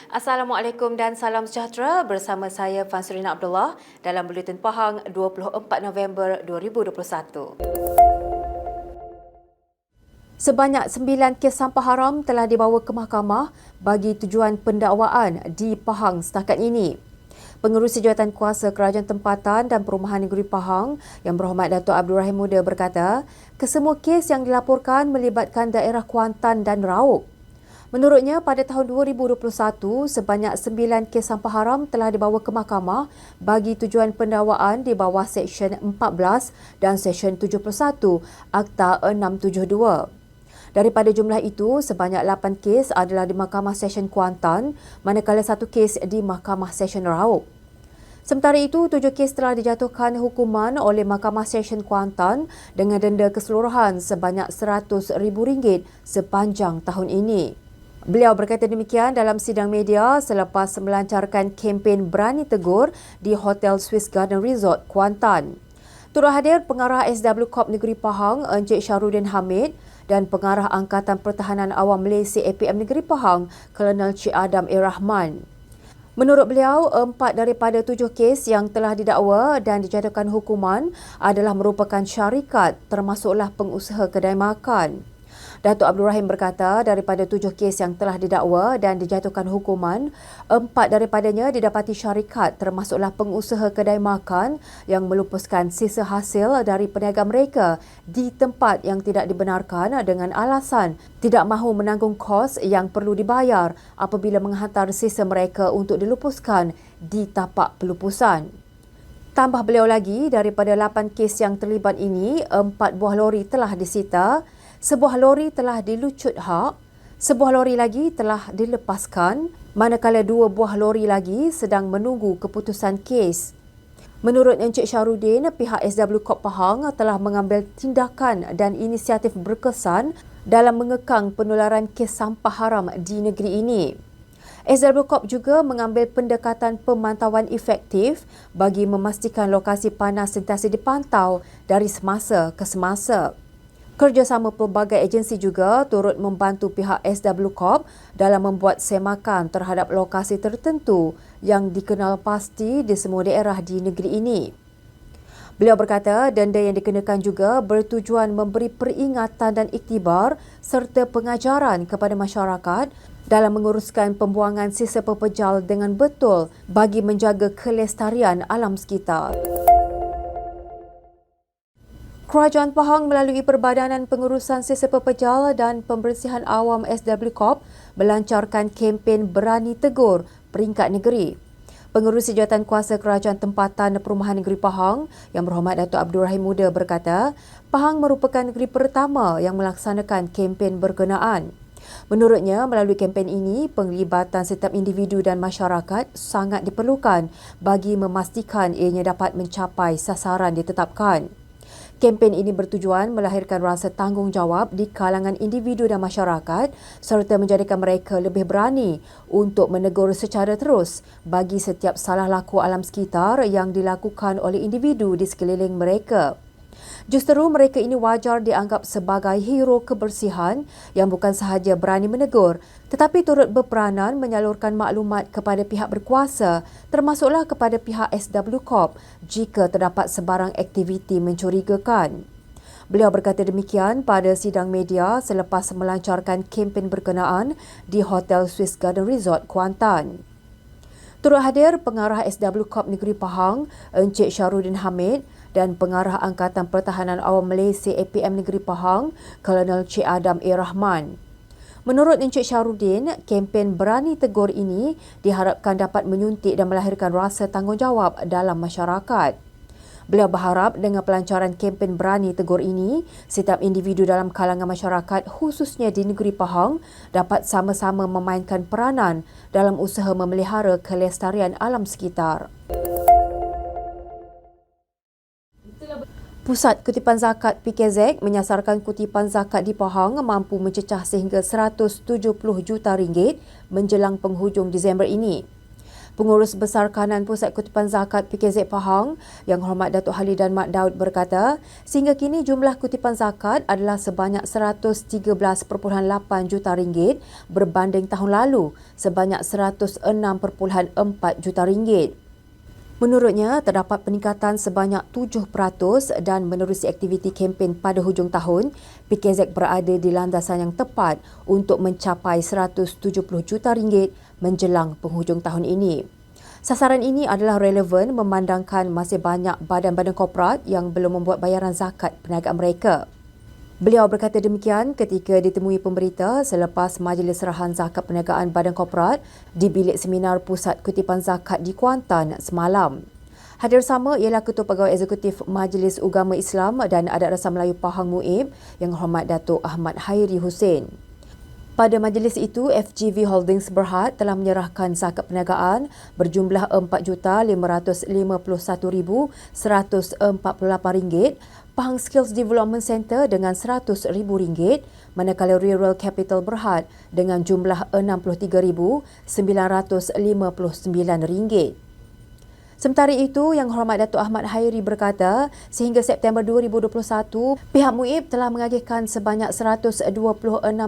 Assalamualaikum dan salam sejahtera, bersama saya Fansurina Abdullah dalam Buletin Pahang 24 November 2021. Sebanyak 9 kes sampah haram telah dibawa ke mahkamah bagi tujuan pendakwaan di Pahang setakat ini. Pengerusi Jawatan Kuasa Kerajaan Tempatan dan Perumahan Negeri Pahang Yang Berhormat Datuk Abdul Rahim Muda berkata, kesemua kes yang dilaporkan melibatkan daerah Kuantan dan Raub. Menurutnya, pada tahun 2021, sebanyak 9 kes sampah haram telah dibawa ke mahkamah bagi tujuan pendakwaan di bawah Seksyen 14 dan Seksyen 71 Akta 672. Daripada jumlah itu, sebanyak 8 kes adalah di Mahkamah Session Kuantan, manakala 1 kes di Mahkamah Session Raub. Sementara itu, 7 kes telah dijatuhkan hukuman oleh Mahkamah Session Kuantan dengan denda keseluruhan sebanyak RM100,000 sepanjang tahun ini. Beliau berkata demikian dalam sidang media selepas melancarkan kempen Berani Tegur di Hotel Swiss Garden Resort, Kuantan. Turut hadir Pengarah SW Corp Negeri Pahang, Encik Syahrudin Hamid dan Pengarah Angkatan Pertahanan Awam Malaysia APM Negeri Pahang, Kolonel Cik Adam A. Rahman. Menurut beliau, 4 daripada 7 kes yang telah didakwa dan dijatuhkan hukuman adalah merupakan syarikat termasuklah pengusaha kedai makan. Datuk Abdul Rahim berkata daripada 7 kes yang telah didakwa dan dijatuhkan hukuman, 4 daripadanya didapati syarikat termasuklah pengusaha kedai makan yang melupuskan sisa hasil dari peniaga mereka di tempat yang tidak dibenarkan dengan alasan tidak mahu menanggung kos yang perlu dibayar apabila menghantar sisa mereka untuk dilupuskan di tapak pelupusan. Tambah beliau lagi, daripada 8 kes yang terlibat ini, 4 buah lori telah disita, sebuah lori telah dilucut hak, sebuah lori lagi telah dilepaskan, manakala 2 buah lori lagi sedang menunggu keputusan kes. Menurut Encik Syahrudin, pihak SW Corp Pahang telah mengambil tindakan dan inisiatif berkesan dalam mengekang penularan kes sampah haram di negeri ini. SW Corp juga mengambil pendekatan pemantauan efektif bagi memastikan lokasi panas sentiasa dipantau dari semasa ke semasa. Kerjasama pelbagai agensi juga turut membantu pihak SW Corp dalam membuat semakan terhadap lokasi tertentu yang dikenal pasti di semua daerah di negeri ini. Beliau berkata denda yang dikenakan juga bertujuan memberi peringatan dan iktibar serta pengajaran kepada masyarakat dalam menguruskan pembuangan sisa pepejal dengan betul bagi menjaga kelestarian alam sekitar. Kerajaan Pahang melalui Perbadanan Pengurusan Sisa Pepejal dan Pembersihan Awam SW Corp melancarkan kempen Berani Tegur peringkat negeri. Pengerusi Jawatan Kuasa Kerajaan Tempatan dan Perumahan Negeri Pahang Yang Berhormat Datuk Abdul Rahim Muda berkata, Pahang merupakan negeri pertama yang melaksanakan kempen berkenaan. Menurutnya, melalui kempen ini, penglibatan setiap individu dan masyarakat sangat diperlukan bagi memastikan ianya dapat mencapai sasaran ditetapkan. Kempen ini bertujuan melahirkan rasa tanggungjawab di kalangan individu dan masyarakat serta menjadikan mereka lebih berani untuk menegur secara terus bagi setiap salah laku alam sekitar yang dilakukan oleh individu di sekeliling mereka. Justeru mereka ini wajar dianggap sebagai hero kebersihan yang bukan sahaja berani menegur tetapi turut berperanan menyalurkan maklumat kepada pihak berkuasa termasuklah kepada pihak SW Corp jika terdapat sebarang aktiviti mencurigakan. Beliau berkata demikian pada sidang media selepas melancarkan kempen berkenaan di Hotel Swiss Garden Resort, Kuantan. Turut hadir Pengarah SW Corp Negeri Pahang, Encik Syahrudin Hamid dan Pengarah Angkatan Pertahanan Awam Malaysia APM Negeri Pahang, Kolonel Cik Adam A. Rahman. Menurut Encik Syahrudin, kempen Berani Tegur ini diharapkan dapat menyuntik dan melahirkan rasa tanggungjawab dalam masyarakat. Beliau berharap dengan pelancaran kempen Berani Tegur ini, setiap individu dalam kalangan masyarakat khususnya di negeri Pahang dapat sama-sama memainkan peranan dalam usaha memelihara kelestarian alam sekitar. Pusat Kutipan Zakat PKZ menyasarkan kutipan zakat di Pahang mampu mencecah sehingga RM170 juta menjelang penghujung Disember ini. Pengurus Besar Kanan Pusat Kutipan Zakat PKZ Pahang, Yang Hormat Datuk Halidan Mat Daud berkata, sehingga kini jumlah kutipan zakat adalah sebanyak 113.8 juta ringgit berbanding tahun lalu sebanyak 106.4 juta ringgit. Menurutnya, terdapat peningkatan sebanyak 7% dan menerusi aktiviti kempen pada hujung tahun, PKZ berada di landasan yang tepat untuk mencapai 170 juta ringgit menjelang penghujung tahun ini. Sasaran ini adalah relevan memandangkan masih banyak badan-badan korporat yang belum membuat bayaran zakat perniagaan mereka. Beliau berkata demikian ketika ditemui pemberita selepas Majlis Serahan Zakat Perniagaan Badan Korporat di Bilik Seminar Pusat Kutipan Zakat di Kuantan semalam. Hadir sama ialah Ketua Pegawai Eksekutif Majlis Ugama Islam dan Adat Rasa Melayu Pahang Muib Yang Hormat Datuk Ahmad Hairi Hussein. Pada majlis itu, FGV Holdings Berhad telah menyerahkan zakat perniagaan berjumlah RM4,551,148, Pahang Skills Development Centre dengan RM100,000, manakala Rural Capital Berhad dengan jumlah RM63,959. Sementara itu, Yang Hormat Datuk Ahmad Hairi berkata, sehingga September 2021, pihak MUIB telah mengagihkan sebanyak 126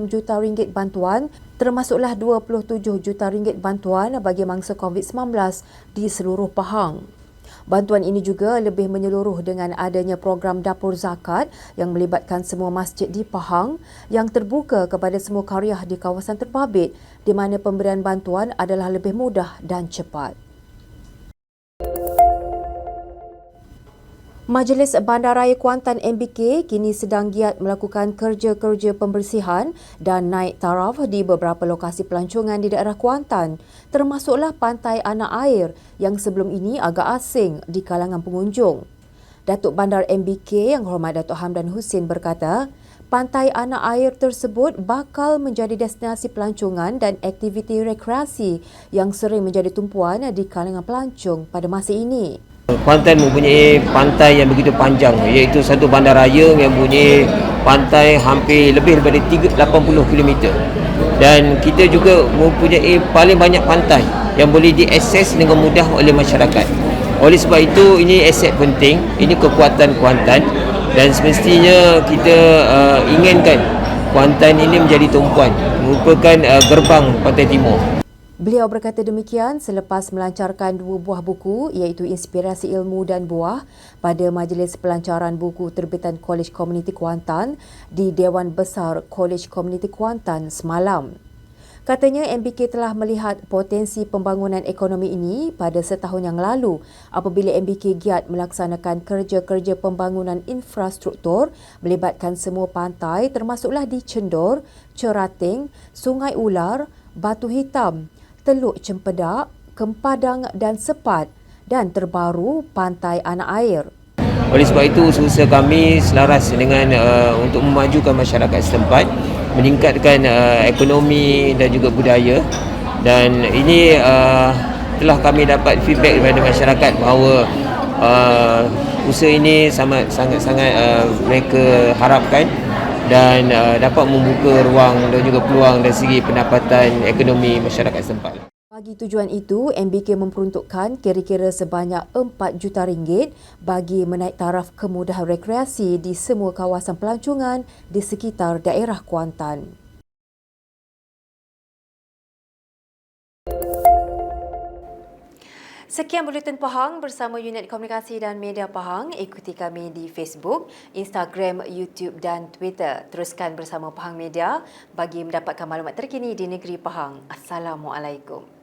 juta ringgit bantuan, termasuklah 27 juta ringgit bantuan bagi mangsa COVID-19 di seluruh Pahang. Bantuan ini juga lebih menyeluruh dengan adanya program dapur zakat yang melibatkan semua masjid di Pahang yang terbuka kepada semua qaryah di kawasan terbabit di mana pemberian bantuan adalah lebih mudah dan cepat. Majlis Bandaraya Kuantan MBK kini sedang giat melakukan kerja-kerja pembersihan dan naik taraf di beberapa lokasi pelancongan di daerah Kuantan, termasuklah Pantai Anak Air yang sebelum ini agak asing di kalangan pengunjung. Datuk Bandar MBK Yang Hormat Datuk Hamdan Hussein berkata, Pantai Anak Air tersebut bakal menjadi destinasi pelancongan dan aktiviti rekreasi yang sering menjadi tumpuan di kalangan pelancong pada masa ini. Kuantan mempunyai pantai yang begitu panjang, iaitu satu bandaraya yang mempunyai pantai hampir lebih daripada 80 km. Dan kita juga mempunyai paling banyak pantai yang boleh diakses dengan mudah oleh masyarakat. Oleh sebab itu, ini aset penting, ini kekuatan Kuantan dan semestinya kita inginkan Kuantan ini menjadi tumpuan, merupakan gerbang Pantai Timur. Beliau berkata demikian selepas melancarkan 2 buah buku iaitu Inspirasi Ilmu dan Buah pada Majlis Pelancaran Buku Terbitan Kolej Komuniti Kuantan di Dewan Besar Kolej Komuniti Kuantan semalam. Katanya MBK telah melihat potensi pembangunan ekonomi ini pada setahun yang lalu apabila MBK giat melaksanakan kerja-kerja pembangunan infrastruktur melibatkan semua pantai termasuklah di Cendor, Cerating, Sungai Ular, Batu Hitam, Teluk Cempedak, Kempadang dan Sepat dan terbaru Pantai Anak Air. Oleh sebab itu, usaha kami selaras dengan untuk memajukan masyarakat setempat, meningkatkan ekonomi dan juga budaya, dan ini telah kami dapat feedback daripada masyarakat bahawa usaha ini sangat-sangat mereka harapkan dan dapat membuka ruang dan juga peluang dari segi pendapatan ekonomi masyarakat setempat. Bagi tujuan itu, MBK memperuntukkan kira-kira sebanyak 4 juta ringgit bagi menaik taraf kemudahan rekreasi di semua kawasan pelancongan di sekitar daerah Kuantan. Sekian Buletin Pahang bersama Unit Komunikasi dan Media Pahang. Ikuti kami di Facebook, Instagram, YouTube dan Twitter. Teruskan bersama Pahang Media bagi mendapatkan maklumat terkini di negeri Pahang. Assalamualaikum.